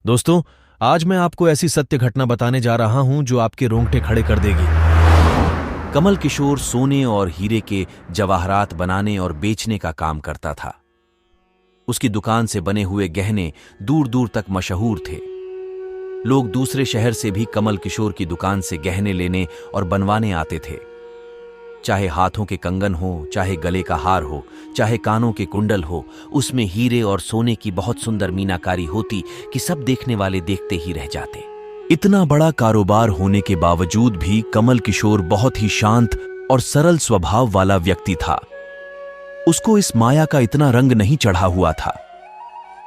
दोस्तों, आज मैं आपको ऐसी सत्य घटना बताने जा रहा हूं जो आपके रोंगटे खड़े कर देगी। कमल किशोर सोने और हीरे के जवाहरात बनाने और बेचने का काम करता था। उसकी दुकान से बने हुए गहने दूर दूर तक मशहूर थे। लोग दूसरे शहर से भी कमल किशोर की दुकान से गहने लेने और बनवाने आते थे। चाहे हाथों के कंगन हो, चाहे गले का हार हो, चाहे कानों के कुंडल हो, उसमें हीरे और सोने की बहुत सुंदर मीनाकारी होती कि सब देखने वाले देखते ही रह जाते। इतना बड़ा कारोबार होने के बावजूद भी कमल किशोर बहुत ही शांत और सरल स्वभाव वाला व्यक्ति था। उसको इस माया का इतना रंग नहीं चढ़ा हुआ था।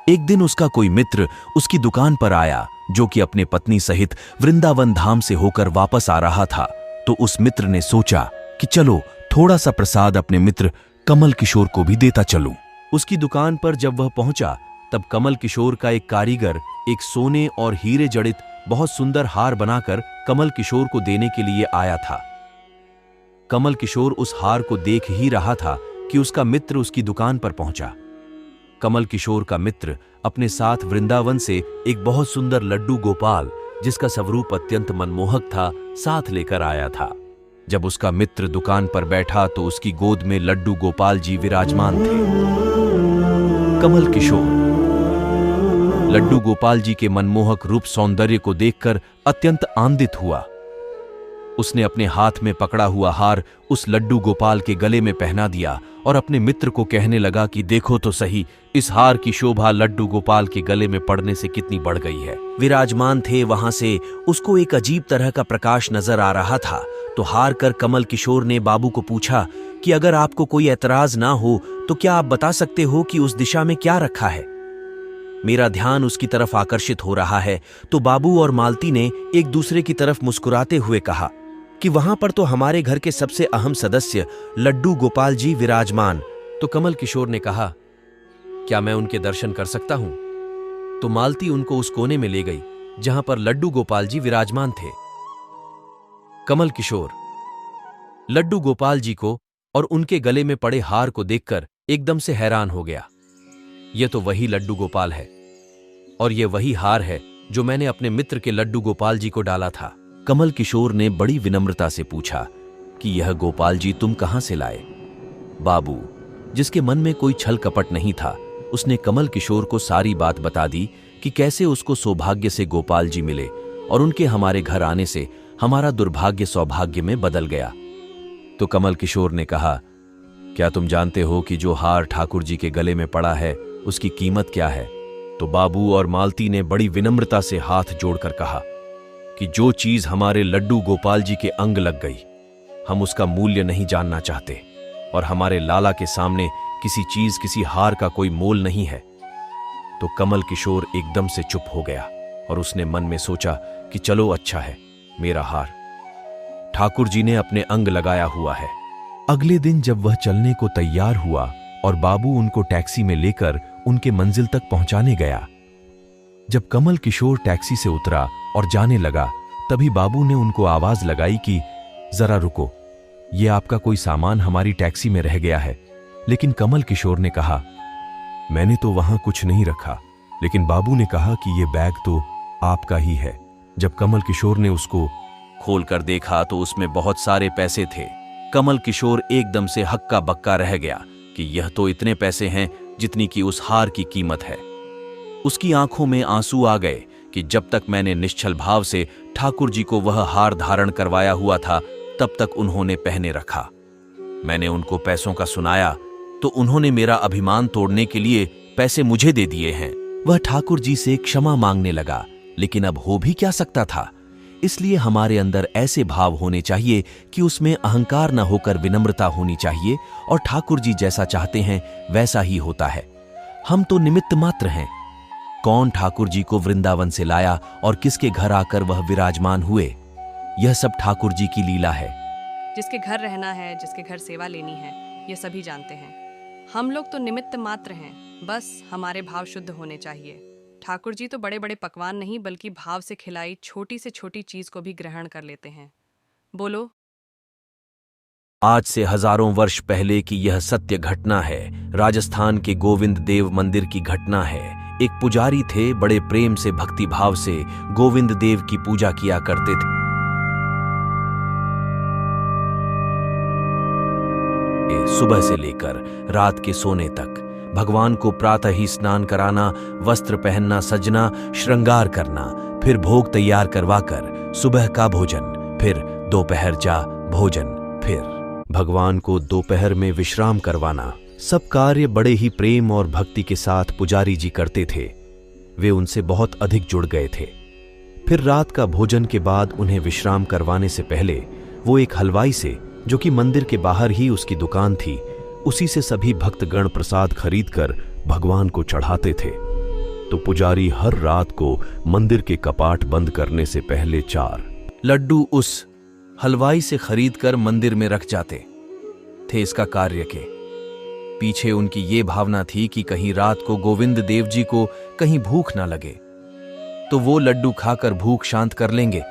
एक दिन उसका कोई मित्र उसकी दुकान पर आया, जो कि अपने पत्नी सहित वृंदावन धाम से होकर वापस आ रहा था। तो उस मित्र ने सोचा कि चलो थोड़ा सा प्रसाद अपने मित्र कमल किशोर को भी देता चलूं। उसकी दुकान पर जब वह पहुंचा, तब कमल किशोर का एक कारीगर एक सोने और हीरे जड़ित बहुत सुंदर हार बनाकर कमल किशोर को देने के लिए आया था। कमल किशोर उस हार को देख ही रहा था कि उसका मित्र उसकी दुकान पर पहुंचा। कमल किशोर का मित्र अपने साथ वृंदावन से एक बहुत सुंदर लड्डू गोपाल, जिसका स्वरूप अत्यंत मनमोहक था, साथ लेकर आया था। जब उसका मित्र दुकान पर बैठा तो उसकी गोद में लड्डू गोपाल जी विराजमान थे। कमल किशोर लड्डू गोपाल जी के मनमोहक रूप सौंदर्य को देखकर अत्यंत आनंदित हुआ। उसने अपने हाथ में पकड़ा हुआ हार उस लड्डू गोपाल के गले में पहना दिया और अपने मित्र को कहने लगा कि देखो तो सही, इस हार की शोभा लड्डू गोपाल के गले में पड़ने से कितनी बढ़ गई है। विराजमान थे वहां से उसको एक अजीब तरह का प्रकाश नजर आ रहा था। तो हार कर कमल किशोर ने बाबू को पूछा कि अगर आपको कोई एतराज ना हो तो क्या आप बता सकते हो कि उस दिशा में क्या रखा है? मेरा ध्यान उसकी तरफ आकर्षित हो रहा है। तो बाबू और मालती ने एक दूसरे की तरफ मुस्कुराते हुए कहा कि वहां पर तो हमारे घर के सबसे अहम सदस्य लड्डू गोपाल जी विराजमान। तो कमल किशोर ने कहा, क्या मैं उनके दर्शन कर सकता हूं? तो मालती उनको उस कोने में ले गई जहां पर लड्डू गोपाल जी विराजमान थे। कमल किशोर लड्डू गोपाल जी को और उनके गले में पड़े हार को देखकर एकदम से हैरान हो गया। यह तो वही लड्डू गोपाल है और यह वही हार है जो मैंने अपने मित्र के लड्डू गोपाल जी को डाला था। कमल किशोर ने बड़ी विनम्रता से पूछा कि यह गोपाल जी तुम कहां से लाए? बाबू, जिसके मन में कोई छल कपट नहीं था, उसने कमल किशोर को सारी बात बता दी कि कैसे उसको सौभाग्य से गोपाल जी मिले और उनके हमारे घर आने से हमारा दुर्भाग्य सौभाग्य में बदल गया। तो कमल किशोर ने कहा, क्या तुम जानते हो कि जो हार ठाकुर जी के गले में पड़ा है उसकी कीमत क्या है? तो बाबू और मालती ने बड़ी विनम्रता से हाथ जोड़कर कहा कि जो चीज हमारे लड्डू गोपाल जी के अंग लग गई, हम उसका मूल्य नहीं जानना चाहते और हमारे लाला के सामने किसी चीज, किसी हार का कोई मोल नहीं है। तो कमल किशोर एकदम से चुप हो गया और उसने मन में सोचा कि चलो अच्छा है, मेरा हार ठाकुर जी ने अपने अंग लगाया हुआ है। अगले दिन जब वह चलने को तैयार हुआ और बाबू उनको टैक्सी में लेकर उनके मंजिल तक पहुंचाने गया, जब कमल किशोर टैक्सी से उतरा और जाने लगा, तभी बाबू ने उनको आवाज लगाई कि जरा रुको, यह आपका कोई सामान हमारी टैक्सी में रह गया है। लेकिन कमल किशोर ने कहा, मैंने तो वहां कुछ नहीं रखा। लेकिन बाबू ने कहा कि यह बैग तो आपका ही है। जब कमल किशोर ने उसको खोलकर देखा तो उसमें बहुत सारे पैसे थे। कमल किशोर एकदम से हक्का बक्का रह गया कि यह तो इतने पैसे हैं जितनी कि उस हार की कीमत है। उसकी आंखों में आंसू आ गए कि जब तक मैंने निश्चल भाव से ठाकुर जी को वह हार धारण करवाया हुआ था, तब तक उन्होंने पहने रखा। मैंने उनको पैसों का सुनाया तो उन्होंने मेरा अभिमान तोड़ने के लिए पैसे मुझे दे दिए हैं। वह ठाकुर जी से क्षमा मांगने लगा, लेकिन अब हो भी क्या सकता था। इसलिए हमारे अंदर ऐसे भाव होने चाहिए कि उसमें अहंकार न होकर विनम्रता होनी चाहिए और ठाकुर जी जैसा चाहते हैं वैसा ही होता है। हम तो निमित्त मात्र हैं। कौन ठाकुर जी को वृंदावन से लाया और किसके घर आकर वह विराजमान हुए, यह सब ठाकुर जी की लीला है। जिसके घर रहना है, जिसके घर सेवा लेनी है, ये सभी जानते हैं। हम लोग तो निमित्त मात्र हैं, बस हमारे भाव शुद्ध होने चाहिए। ठाकुर जी तो बड़े बड़े पकवान नहीं बल्कि भाव से खिलाई छोटी से छोटी चीज को भी ग्रहण कर लेते हैं। बोलो। आज से हजारों वर्ष पहले की यह सत्य घटना है। राजस्थान के गोविंद देव मंदिर की घटना है। एक पुजारी थे, बड़े प्रेम से भक्ति भाव से गोविंद देव की पूजा किया करते थे। सुबह से लेकर रात के सोने तक भगवान को प्रातः ही स्नान कराना, वस्त्र पहनना, सजना, श्रृंगार करना, फिर भोग तैयार करवाकर सुबह का भोजन, फिर दोपहर जा भोजन, फिर भगवान को दोपहर में विश्राम करवाना। सब कार्य बड़े ही प्रेम और भक्ति के साथ पुजारी जी करते थे। वे उनसे बहुत अधिक जुड़ गए थे। फिर रात का भोजन के बाद उन्हें विश्राम करवाने से पहले वो एक हलवाई से, जो कि मंदिर के बाहर ही उसकी दुकान थी, उसी से सभी भक्तगण प्रसाद खरीदकर भगवान को चढ़ाते थे। तो पुजारी हर रात को मंदिर के कपाट बंद करने से पहले 4 लड्डू उस हलवाई से खरीदकर मंदिर में रख जाते थे। इसका कार्य के पीछे उनकी ये भावना थी कि कहीं रात को गोविंद देव जी को कहीं भूख ना लगे तो वो लड्डू खाकर भूख शांत कर लेंगे।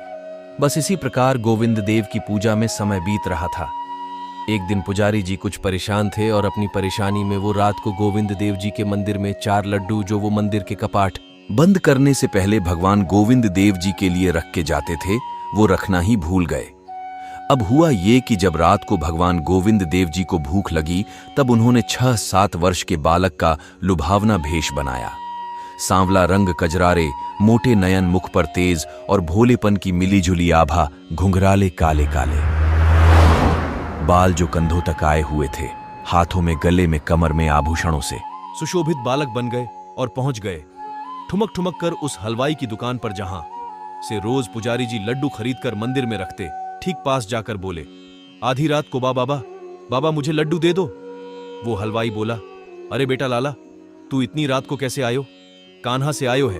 बस इसी प्रकार गोविंद देव की पूजा में समय बीत रहा था। एक दिन पुजारी जी कुछ परेशान थे और अपनी परेशानी में वो रात को गोविंद देव जी के मंदिर में 4 लड्डू, जो वो मंदिर के कपाट बंद करने से पहले भगवान गोविंद देव जी के लिए रख के जाते थे, वो रखना ही भूल गए। अब हुआ ये कि जब रात को भगवान गोविंद देव जी को भूख लगी, तब उन्होंने 6-7 वर्ष के बालक का लुभावना भेष बनाया। सांवला रंग, कजरारे, मोटे नयन, मुख पर तेज और भोलेपन की मिलीजुली आभा, घुंघराले काले काले बाल जो कंधों तक आए हुए थे, हाथों में, गले में, कमर में आभूषणों से सुशोभित बालक बन गए और पहुंच गए ठुमक ठुमक कर उस हलवाई की दुकान पर, जहां से रोज पुजारी जी लड्डू खरीदकर मंदिर में रखते। ठीक पास जाकर बोले, आधी रात को बाबा मुझे लड्डू दे दो। वो हलवाई बोला, अरे बेटा लाला, तू इतनी रात को कैसे आयो? कान्हा से आयो है।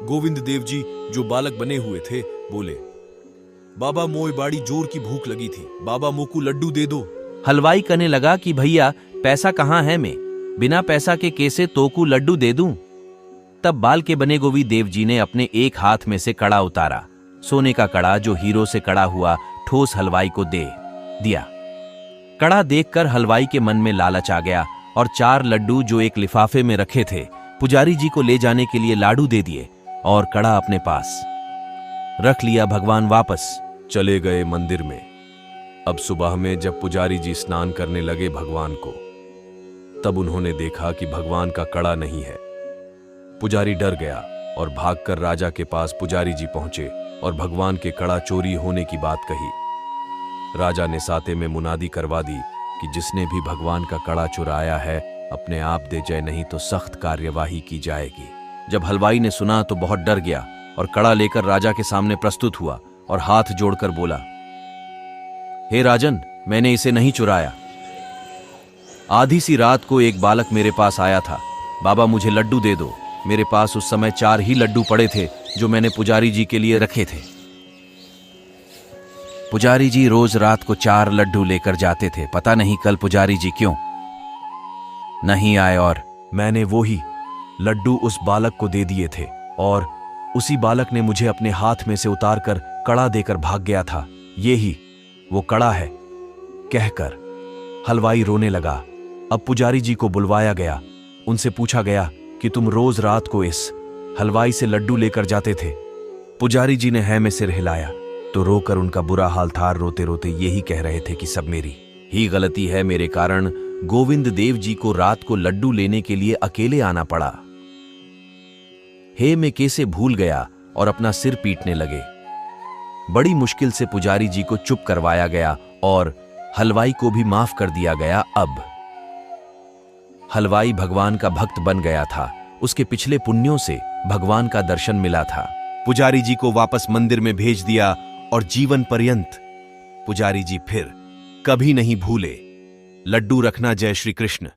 गोविंद देव जी जो बालक बने हुए थे बोले, बाबा मोय बाड़ी जोर की भूख लगी थी, बाबा मोकू लड्डू दे दो। हलवाई कहने लगा कि भैया पैसा कहाँ है, मैं बिना पैसा के कैसे तोकू लड्डू दे दूं? तब बाल के बने गोविंद देव जी ने अपने एक हाथ में से कड़ा उतारा, सोने का कड़ा जो हीरो से कड़ा हुआ, ठोस हलवाई को दे दिया। कड़ा देखकर हलवाई के मन में लालच आ गया और 4 लड्डू जो एक लिफाफे में रखे थे पुजारी जी को ले जाने के लिए लाडू दे दिए और कड़ा अपने पास रख लिया। भगवान वापस चले गए मंदिर में। अब सुबह में जब पुजारी जी स्नान करने लगे भगवान को, तब उन्होंने देखा कि भगवान का कड़ा नहीं है। पुजारी डर गया और भागकर राजा के पास पुजारी जी पहुंचे और भगवान के कड़ा चोरी होने की बात कही। राजा ने साथे में मुनादी करवा दी कि जिसने भी भगवान का कड़ा चुराया है अपने आप दे जाए, नहीं तो सख्त कार्यवाही की जाएगी। जब हलवाई ने सुना तो बहुत डर गया और कड़ा लेकर राजा के सामने प्रस्तुत हुआ और हाथ जोड़कर बोला, हे राजन, मैंने इसे नहीं चुराया। आधी सी रात को एक बालक मेरे पास आया था, बाबा मुझे लड्डू दे दो। मेरे पास उस समय 4 ही लड्डू पड़े थे जो मैंने पुजारी जी के लिए रखे थे। पुजारी जी रोज रात को 4 लड्डू लेकर जाते थे। पता नहीं कल पुजारी जी क्यों नहीं आए और मैंने वो ही लड्डू उस बालक को दे दिए थे और उसी बालक ने मुझे अपने हाथ में से उतारकर कड़ा देकर भाग गया था। ये ही वो कड़ा है, कहकर हलवाई रोने लगा। अब पुजारी जी को बुलवाया गया। उनसे पूछा गया कि तुम रोज रात को इस हलवाई से लड्डू लेकर जाते थे? पुजारी जी ने है में सिर हिलाया तो रोकर उनका बुरा हाल था। रोते रोते यही कह रहे थे कि सब मेरी ही गलती है, मेरे कारण गोविंद देव जी को रात को लड्डू लेने के लिए अकेले आना पड़ा। हे में कैसे भूल गया और अपना सिर पीटने लगे। बड़ी मुश्किल से पुजारी जी को चुप करवाया गया और हलवाई को भी माफ कर दिया गया। अब हलवाई भगवान का भक्त बन गया था। उसके पिछले पुण्यों से भगवान का दर्शन मिला था। पुजारी जी को वापस मंदिर में भेज दिया और जीवन पर्यंत पुजारी जी फिर कभी नहीं भूले लड्डू रखना। जय श्री कृष्ण।